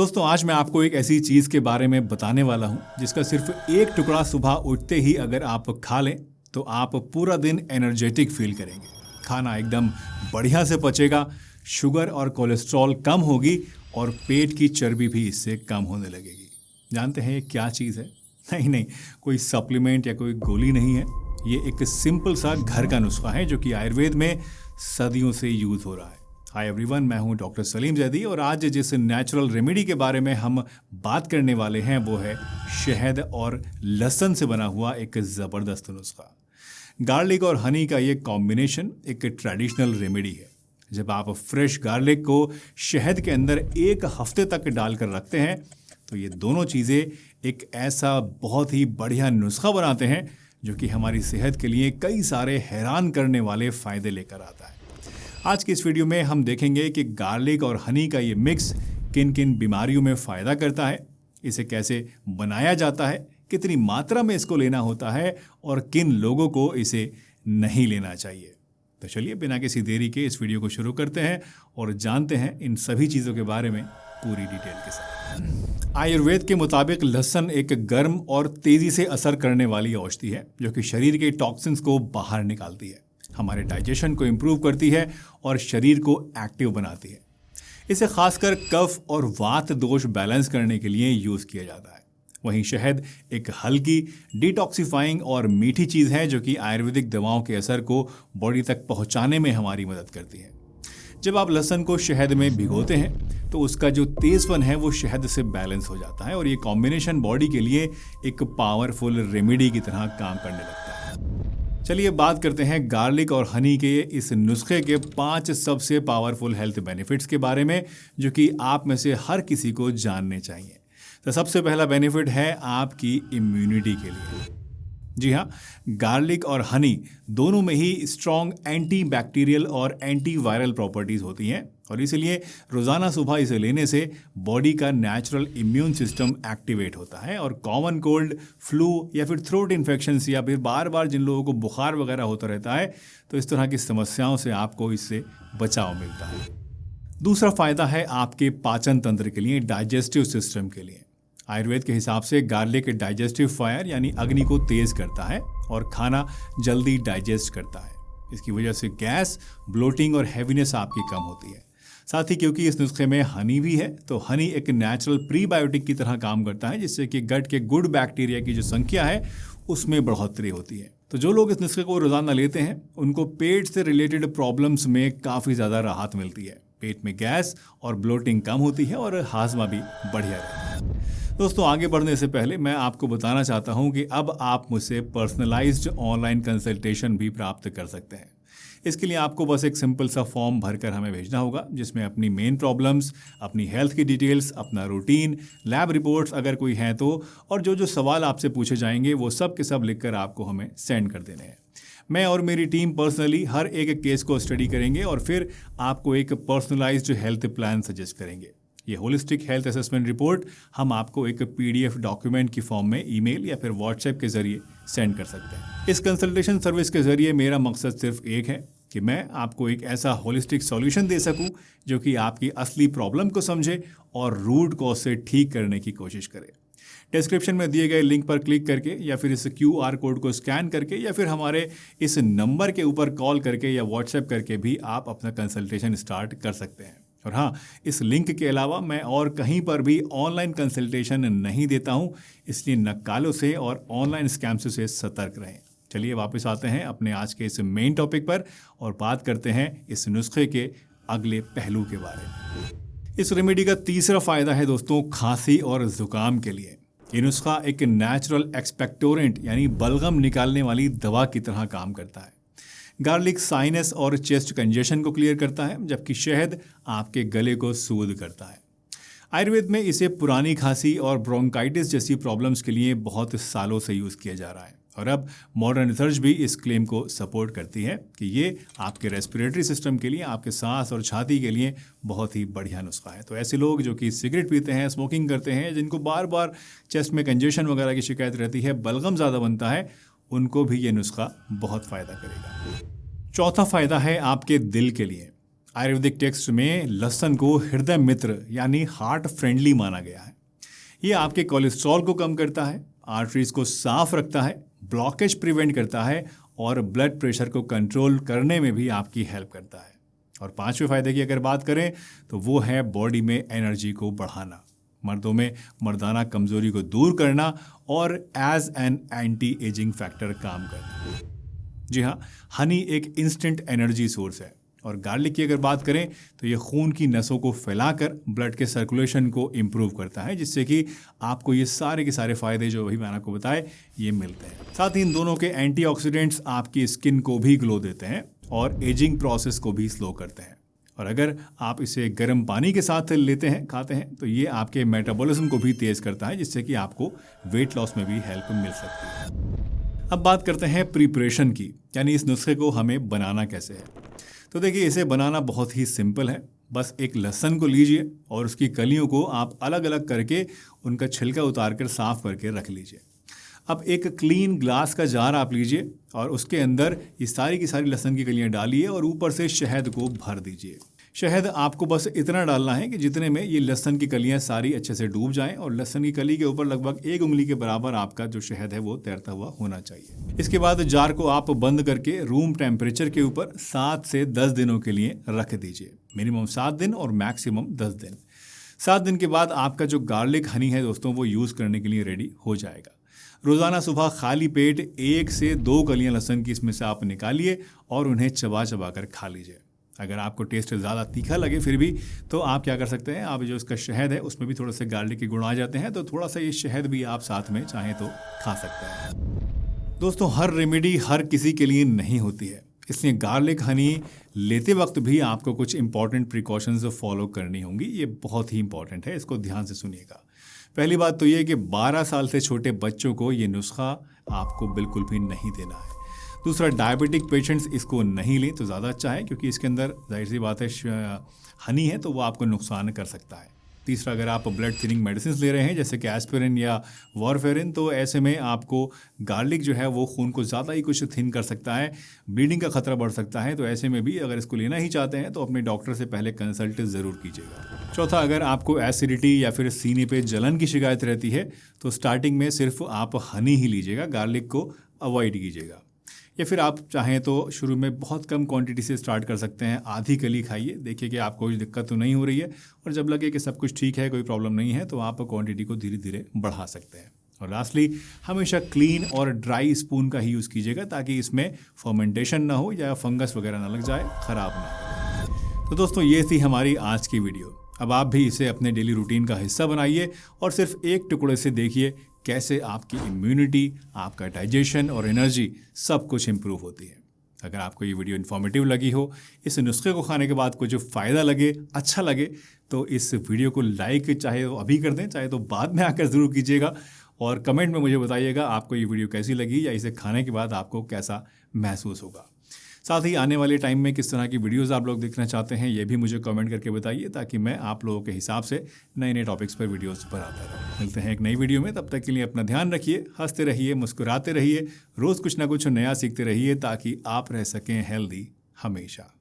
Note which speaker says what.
Speaker 1: दोस्तों आज मैं आपको एक ऐसी चीज़ के बारे में बताने वाला हूँ जिसका सिर्फ एक टुकड़ा सुबह उठते ही अगर आप खा लें तो आप पूरा दिन एनर्जेटिक फील करेंगे। खाना एकदम बढ़िया से पचेगा, शुगर और कोलेस्ट्रॉल कम होगी और पेट की चर्बी भी इससे कम होने लगेगी। जानते हैं ये क्या चीज़ है? नहीं, कोई सप्लीमेंट या कोई गोली नहीं है। ये एक सिंपल सा घर का नुस्खा है जो कि आयुर्वेद में सदियों से यूज़ हो रहा है। हाय एवरीवन, मैं हूं डॉक्टर सलीम जैदी और आज जिस नेचुरल रेमेडी के बारे में हम बात करने वाले हैं वो है शहद और लहसुन से बना हुआ एक ज़बरदस्त नुस्खा। गार्लिक और हनी का ये कॉम्बिनेशन एक ट्रेडिशनल रेमेडी है। जब आप फ्रेश गार्लिक को शहद के अंदर एक हफ्ते तक डालकर रखते हैं तो ये दोनों चीज़ें एक ऐसा बहुत ही बढ़िया नुस्खा बनाते हैं जो कि हमारी सेहत के लिए कई सारे हैरान करने वाले फ़ायदे लेकर आता है। आज की इस वीडियो में हम देखेंगे कि गार्लिक और हनी का ये मिक्स किन किन बीमारियों में फ़ायदा करता है, इसे कैसे बनाया जाता है, कितनी मात्रा में इसको लेना होता है और किन लोगों को इसे नहीं लेना चाहिए। तो चलिए बिना किसी देरी के इस वीडियो को शुरू करते हैं और जानते हैं इन सभी चीज़ों के बारे में पूरी डिटेल के साथ। आयुर्वेद के मुताबिक लहसुन एक गर्म और तेज़ी से असर करने वाली औषधि है जो कि शरीर के टॉक्सिन्स को बाहर निकालती है, हमारे डाइजेशन को इम्प्रूव करती है और शरीर को एक्टिव बनाती है। इसे खासकर कफ और वात दोष बैलेंस करने के लिए यूज़ किया जाता है। वहीं शहद एक हल्की, डिटॉक्सिफाइंग और मीठी चीज़ है जो कि आयुर्वेदिक दवाओं के असर को बॉडी तक पहुंचाने में हमारी मदद करती है। जब आप लहसुन को शहद में भिगोते हैं तो उसका जो तेज़पन है वो शहद से बैलेंस हो जाता है और ये कॉम्बिनेशन बॉडी के लिए एक पावरफुल रेमेडी की तरह काम करने लगता है। चलिए बात करते हैं गार्लिक और हनी के इस नुस्खे के 5 सबसे पावरफुल हेल्थ बेनिफिट्स के बारे में जो कि आप में से हर किसी को जानने चाहिए। तो सबसे पहला बेनिफिट है आपकी इम्यूनिटी के लिए। जी हाँ, गार्लिक और हनी दोनों में ही स्ट्रॉन्ग एंटी बैक्टीरियल और एंटी वायरल प्रॉपर्टीज़ होती हैं और इसलिए रोज़ाना सुबह इसे लेने से बॉडी का नेचुरल इम्यून सिस्टम एक्टिवेट होता है और कॉमन कोल्ड, फ्लू या फिर थ्रोट इन्फेक्शंस या फिर बार बार जिन लोगों को बुखार वगैरह होता रहता है तो इस तरह की समस्याओं से आपको इससे बचाव मिलता है। दूसरा फ़ायदा है आपके पाचन तंत्र के लिए, डाइजेस्टिव सिस्टम के लिए। आयुर्वेद के हिसाब से गार्लिक डाइजेस्टिव फायर यानी अग्नि को तेज़ करता है और खाना जल्दी डाइजेस्ट करता है। इसकी वजह से गैस, ब्लोटिंग और हैवीनेस आपकी कम होती है। साथ ही क्योंकि इस नुस्खे में हनी भी है तो हनी एक नेचुरल प्रीबायोटिक की तरह काम करता है जिससे कि गट के गुड बैक्टीरिया की जो संख्या है उसमें बढ़ोतरी होती है। तो जो लोग इस नुस्खे को रोज़ाना लेते हैं उनको पेट से रिलेटेड प्रॉब्लम्स में काफ़ी ज़्यादा राहत मिलती है। पेट में गैस और ब्लोटिंग कम होती है और हाजमा भी बढ़िया रहता है। दोस्तों आगे बढ़ने से पहले मैं आपको बताना चाहता हूं कि अब आप मुझसे पर्सनलाइज्ड ऑनलाइन कंसल्टेशन भी प्राप्त कर सकते हैं। इसके लिए आपको बस एक सिंपल सा फॉर्म भरकर हमें भेजना होगा जिसमें अपनी मेन प्रॉब्लम्स, अपनी हेल्थ की डिटेल्स, अपना रूटीन, लैब रिपोर्ट्स अगर कोई हैं तो, और जो सवाल आपसे पूछे जाएंगे वो सब के सब लिखकर आपको हमें सेंड कर देने हैं। मैं और मेरी टीम पर्सनली हर एक केस को स्टडी करेंगे और फिर आपको एक पर्सनलाइज्ड हेल्थ प्लान सजेस्ट करेंगे। ये होलिस्टिक हेल्थ असेसमेंट रिपोर्ट हम आपको एक PDF डॉक्यूमेंट की फॉर्म में ईमेल या फिर व्हाट्सएप के जरिए सेंड कर सकते हैं। इस कंसल्टेशन सर्विस के जरिए मेरा मकसद सिर्फ एक है कि मैं आपको एक ऐसा होलिस्टिक सॉल्यूशन दे सकूं जो कि आपकी असली प्रॉब्लम को समझे और रूट कॉज से ठीक करने की कोशिश करे। डिस्क्रिप्शन में दिए गए लिंक पर क्लिक करके या फिर इस QR कोड को स्कैन करके या फिर हमारे इस नंबर के ऊपर कॉल करके या व्हाट्सएप करके भी आप अपना कंसल्टेशन स्टार्ट कर सकते हैं। और हाँ, इस लिंक के अलावा मैं और कहीं पर भी ऑनलाइन कंसल्टेशन नहीं देता हूँ, इसलिए नक्कालों से और ऑनलाइन स्कैम्स से सतर्क रहें। चलिए वापस आते हैं अपने आज के इस मेन टॉपिक पर और बात करते हैं इस नुस्खे के अगले पहलू के बारे में। इस रेमेडी का तीसरा फ़ायदा है दोस्तों खांसी और ज़ुकाम के लिए। ये नुस्खा एक नेचुरल एक्सपेक्टोरेंट यानी बलगम निकालने वाली दवा की तरह काम करता है। गार्लिक साइनस और चेस्ट कंजेशन को क्लियर करता है जबकि शहद आपके गले को सूद करता है। आयुर्वेद में इसे पुरानी खांसी और ब्रोंकाइटिस जैसी प्रॉब्लम्स के लिए बहुत सालों से यूज़ किया जा रहा है और अब मॉडर्न रिसर्च भी इस क्लेम को सपोर्ट करती है कि ये आपके रेस्पिरेटरी सिस्टम के लिए, आपके सांस और छाती के लिए बहुत ही बढ़िया नुस्खा है। तो ऐसे लोग जो कि सिगरेट पीते हैं, स्मोकिंग करते हैं, जिनको बार बार चेस्ट में कंजेशन वगैरह की शिकायत रहती है, बलगम ज़्यादा बनता है, उनको भी ये नुस्खा बहुत फ़ायदा करेगा। चौथा फ़ायदा है आपके दिल के लिए। आयुर्वेदिक टेक्स्ट में लहसुन को हृदय मित्र यानी हार्ट फ्रेंडली माना गया है। ये आपके कोलेस्ट्रॉल को कम करता है, आर्टरीज को साफ रखता है, ब्लॉकेज प्रिवेंट करता है और ब्लड प्रेशर को कंट्रोल करने में भी आपकी हेल्प करता है। और पांचवें फायदे की अगर बात करें तो वो है बॉडी में एनर्जी को बढ़ाना, मर्दों में मर्दाना कमजोरी को दूर करना और as an anti ageing factor काम करना। जी हाँ, हनी एक इंस्टेंट एनर्जी सोर्स है। और गार्लिक की अगर बात करें तो ये खून की नसों को फैलाकर ब्लड के सर्कुलेशन को इम्प्रूव करता है, जिससे कि आपको ये सारे के सारे फायदे जो अभी मैंने आपको बताए ये मिलते हैं। साथ ही इन दोनों के एंटीऑक्सीडेंट्स आपकी स्किन को भी ग्लो देते हैं और एजिंग प्रोसेस को भी स्लो करते हैं। और अगर आप इसे गर्म पानी के साथ लेते हैं, खाते हैं, तो ये आपके मेटाबॉलिज्म को भी तेज करता है, जिससे कि आपको वेट लॉस में भी हेल्प मिल सकती है। अब बात करते हैं प्रिपरेशन की, यानी इस नुस्खे को हमें बनाना कैसे है। तो देखिए, इसे बनाना बहुत ही सिंपल है। बस एक लहसुन को लीजिए और उसकी कलियों को आप अलग अलग करके उनका छिलका उतार कर साफ करके रख लीजिए। अब एक क्लीन ग्लास का जार आप लीजिए और उसके अंदर ये सारी की सारी लहसुन की कलियां डालिए और ऊपर से शहद को भर दीजिए। शहद आपको बस इतना डालना है कि जितने में ये लहसुन की कलियां सारी अच्छे से डूब जाएं और लहसुन की कली के ऊपर लगभग 1 उंगली के बराबर आपका जो शहद है वो तैरता हुआ होना चाहिए। इसके बाद जार को आप बंद करके रूम टेम्परेचर के ऊपर 7 से 10 दिनों के लिए रख दीजिए। मिनिमम 7 दिन और मैक्सिमम 10 दिन। 7 दिन के बाद आपका जो गार्लिक हनी है दोस्तों, वो यूज़ करने के लिए रेडी हो जाएगा। रोज़ाना सुबह खाली पेट 1 से 2 कलियां लहसुन की इसमें से आप निकालिए और उन्हें चबा चबा कर खा लीजिए। अगर आपको टेस्ट ज़्यादा तीखा लगे फिर भी, तो आप क्या कर सकते हैं, आप जो इसका शहद है उसमें भी थोड़ा सा गार्लिक के गुण आ जाते हैं, तो थोड़ा सा ये शहद भी आप साथ में चाहें तो खा सकते हैं। दोस्तों, हर रेमेडी हर किसी के लिए नहीं होती है, इसलिए गार्लिक हनी लेते वक्त भी आपको कुछ इंपॉर्टेंट प्रिकॉशंस फॉलो करनी होंगी। ये बहुत ही इंपॉर्टेंट है, इसको ध्यान से सुनिएगा। पहली बात तो ये कि 12 साल से छोटे बच्चों को ये नुस्खा आपको बिल्कुल भी नहीं देना है। दूसरा, डायबिटिक पेशेंट्स इसको नहीं लें तो ज़्यादा अच्छा है, क्योंकि इसके अंदर जाहिर सी बात है हनी है तो वो आपको नुकसान कर सकता है। तीसरा, अगर आप ब्लड थिनिंग मेडिसिन ले रहे हैं जैसे कि एस्पिरिन या वारफेरिन, तो ऐसे में आपको गार्लिक जो है वो खून को ज़्यादा ही कुछ थिन कर सकता है, ब्लीडिंग का खतरा बढ़ सकता है। तो ऐसे में भी अगर इसको लेना ही चाहते हैं तो अपने डॉक्टर से पहले कंसल्ट ज़रूर कीजिएगा। चौथा, अगर आपको एसिडिटी या फिर सीने पे जलन की शिकायत रहती है तो स्टार्टिंग में सिर्फ आप हनी ही लीजिएगा, गार्लिक को अवॉइड कीजिएगा। या फिर आप चाहें तो शुरू में बहुत कम क्वांटिटी से स्टार्ट कर सकते हैं, आधी कली खाइए, देखिए कि आपको कोई दिक्कत तो नहीं हो रही है, और जब लगे कि सब कुछ ठीक है, कोई प्रॉब्लम नहीं है, तो आप क्वांटिटी को धीरे धीरे बढ़ा सकते हैं। और लास्टली, हमेशा क्लीन और ड्राई स्पून का ही यूज़ कीजिएगा ताकि इसमें फर्मेंटेशन ना हो या फंगस वगैरह ना लग जाए, ख़राब ना हो। तो दोस्तों, ये थी हमारी आज की वीडियो। अब आप भी इसे अपने डेली रूटीन का हिस्सा बनाइए और सिर्फ एक टुकड़े से देखिए कैसे आपकी इम्यूनिटी, आपका डाइजेशन और एनर्जी सब कुछ इम्प्रूव होती है। अगर आपको ये वीडियो इन्फॉर्मेटिव लगी हो, इस नुस्खे को खाने के बाद कुछ फ़ायदा लगे, अच्छा लगे, तो इस वीडियो को लाइक चाहे तो अभी कर दें, चाहे तो बाद में आकर ज़रूर कीजिएगा। और कमेंट में मुझे बताइएगा आपको ये वीडियो कैसी लगी या इसे खाने के बाद आपको कैसा महसूस होगा। साथ ही आने वाले टाइम में किस तरह की वीडियोस आप लोग देखना चाहते हैं ये भी मुझे कमेंट करके बताइए, ताकि मैं आप लोगों के हिसाब से नए नए टॉपिक्स पर वीडियोस बनाता रहूं। मिलते हैं एक नई वीडियो में, तब तक के लिए अपना ध्यान रखिए, हंसते रहिए, मुस्कुराते रहिए, रोज़ कुछ ना कुछ नया सीखते रहिए ताकि आप रह सकें हेल्दी हमेशा।